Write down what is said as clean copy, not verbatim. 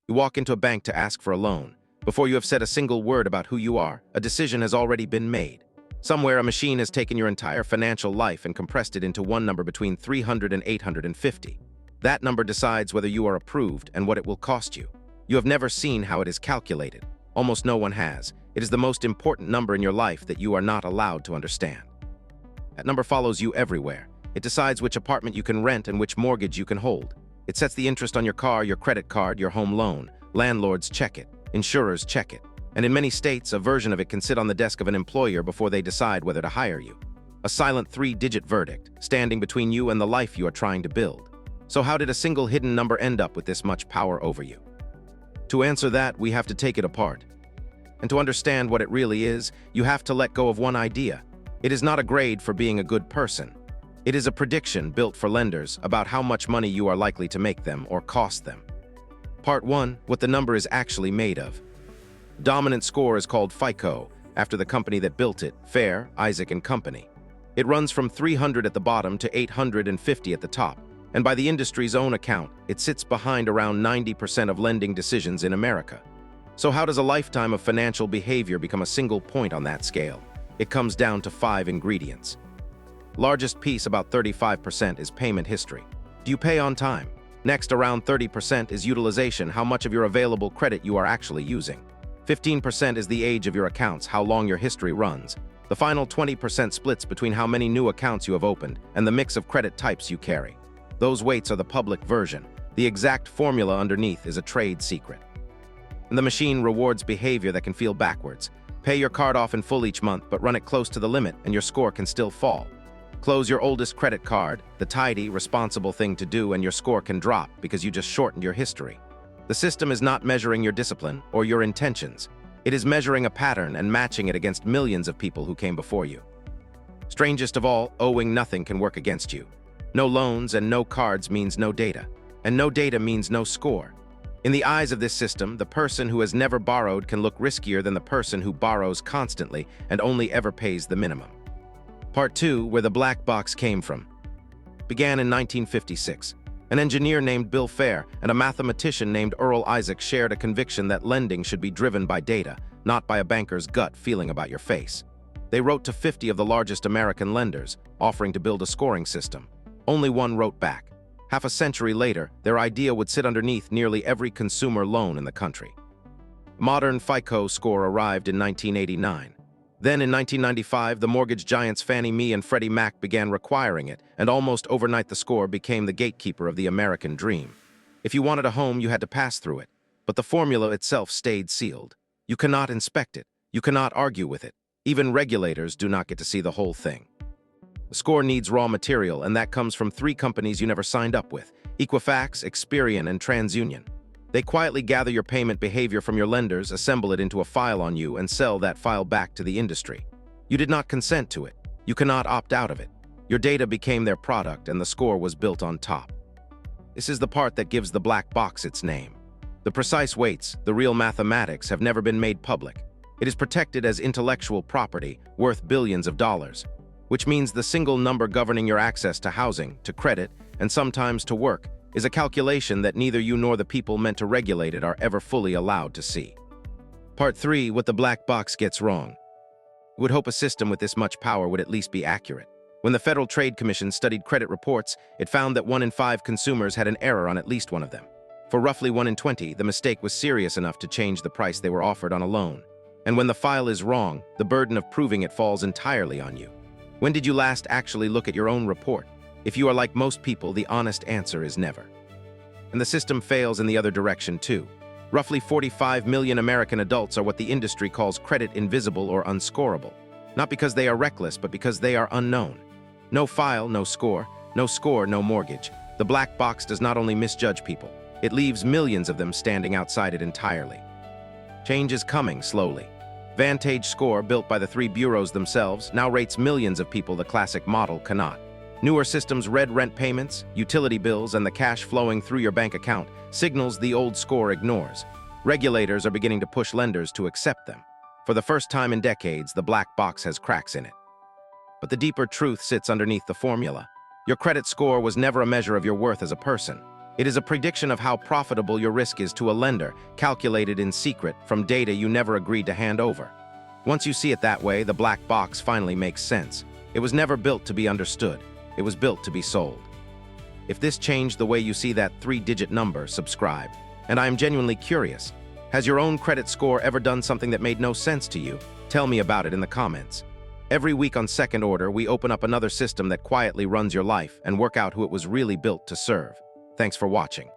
You walk into a bank to ask for a loan. Before you have said a single word about who you are, a decision has already been made. Somewhere, a machine has taken your entire financial life and compressed it into one number between 300 and 850. That number decides whether you are approved and what it will cost you. You have never seen how it is calculated. Almost no one has. It is the most important number in your life that you are not allowed to understand. That number follows you everywhere. It decides which apartment you can rent and which mortgage you can hold. It sets the interest on your car, your credit card, your home loan. Landlords check it. Insurers check it. And in many states, a version of it can sit on the desk of an employer before they decide whether to hire you. A silent 3-digit verdict, standing between you and the life you are trying to build. So how did a single hidden number end up with this much power over you? To answer that, we have to take it apart. And to understand what it really is, you have to let go of one idea. It is not a grade for being a good person. It is a prediction built for lenders about how much money you are likely to make them or cost them. Part 1, what the number is actually made of. Dominant score is called FICO, after the company that built it, Fair, Isaac & Company. It runs from 300 at the bottom to 850 at the top, and by the industry's own account, it sits behind around 90% of lending decisions in America. So how does a lifetime of financial behavior become a single point on that scale? It comes down to 5 ingredients. Largest piece, about 35%, is payment history. Do you pay on time? Next, around 30% is utilization, how much of your available credit you are actually using. 15% is the age of your accounts, how long your history runs. The final 20% splits between how many new accounts you have opened and the mix of credit types you carry. Those weights are the public version. The exact formula underneath is a trade secret. And the machine rewards behavior that can feel backwards. Pay your card off in full each month, but run it close to the limit and your score can still fall. Close your oldest credit card, the tidy, responsible thing to do, and your score can drop because you just shortened your history. The system is not measuring your discipline or your intentions. It is measuring a pattern and matching it against millions of people who came before you. Strangest of all, owing nothing can work against you. No loans and no cards means no data, and no data means no score. In the eyes of this system, the person who has never borrowed can look riskier than the person who borrows constantly and only ever pays the minimum. Part 2, where the black box came from. Began in 1956. An engineer named Bill Fair and a mathematician named Earl Isaac shared a conviction that lending should be driven by data, not by a banker's gut feeling about your face. They wrote to 50 of the largest American lenders, offering to build a scoring system. Only one wrote back. Half a century later, their idea would sit underneath nearly every consumer loan in the country. Modern FICO score arrived in 1989. Then in 1995, the mortgage giants Fannie Mae and Freddie Mac began requiring it, and almost overnight the score became the gatekeeper of the American dream. If you wanted a home, you had to pass through it, but the formula itself stayed sealed. You cannot inspect it. You cannot argue with it. Even regulators do not get to see the whole thing. The score needs raw material, and that comes from 3 companies you never signed up with: Equifax, Experian, and TransUnion. They quietly gather your payment behavior from your lenders, assemble it into a file on you, and sell that file back to the industry. You did not consent to it. You cannot opt out of it. Your data became their product, and the score was built on top. This is the part that gives the black box its name. The precise weights, the real mathematics, have never been made public. It is protected as intellectual property, worth billions of dollars, which means the single number governing your access to housing, to credit, and sometimes to work is a calculation that neither you nor the people meant to regulate it are ever fully allowed to see. Part 3, what the black box gets wrong. You would hope a system with this much power would at least be accurate. When the Federal Trade Commission studied credit reports, it found that 1 in 5 consumers had an error on at least one of them. For roughly 1 in 20, the mistake was serious enough to change the price they were offered on a loan. And when the file is wrong, the burden of proving it falls entirely on you. When did you last actually look at your own report? If you are like most people, the honest answer is never. And the system fails in the other direction too. Roughly 45 million American adults are what the industry calls credit invisible or unscorable. Not because they are reckless, but because they are unknown. No file, no score. No score, no mortgage. The black box does not only misjudge people, it leaves millions of them standing outside it entirely. Change is coming slowly. Vantage Score, built by the 3 bureaus themselves, now rates millions of people the classic model cannot. Newer systems' red rent payments, utility bills, and the cash flowing through your bank account signals the old score ignores. Regulators are beginning to push lenders to accept them. For the first time in decades, the black box has cracks in it. But the deeper truth sits underneath the formula. Your credit score was never a measure of your worth as a person. It is a prediction of how profitable your risk is to a lender, calculated in secret from data you never agreed to hand over. Once you see it that way, the black box finally makes sense. It was never built to be understood. It was built to be sold. If this changed the way you see that 3-digit number, subscribe. And I am genuinely curious. Has your own credit score ever done something that made no sense to you? Tell me about it in the comments. Every week on Second Order, we open up another system that quietly runs your life and work out who it was really built to serve. Thanks for watching.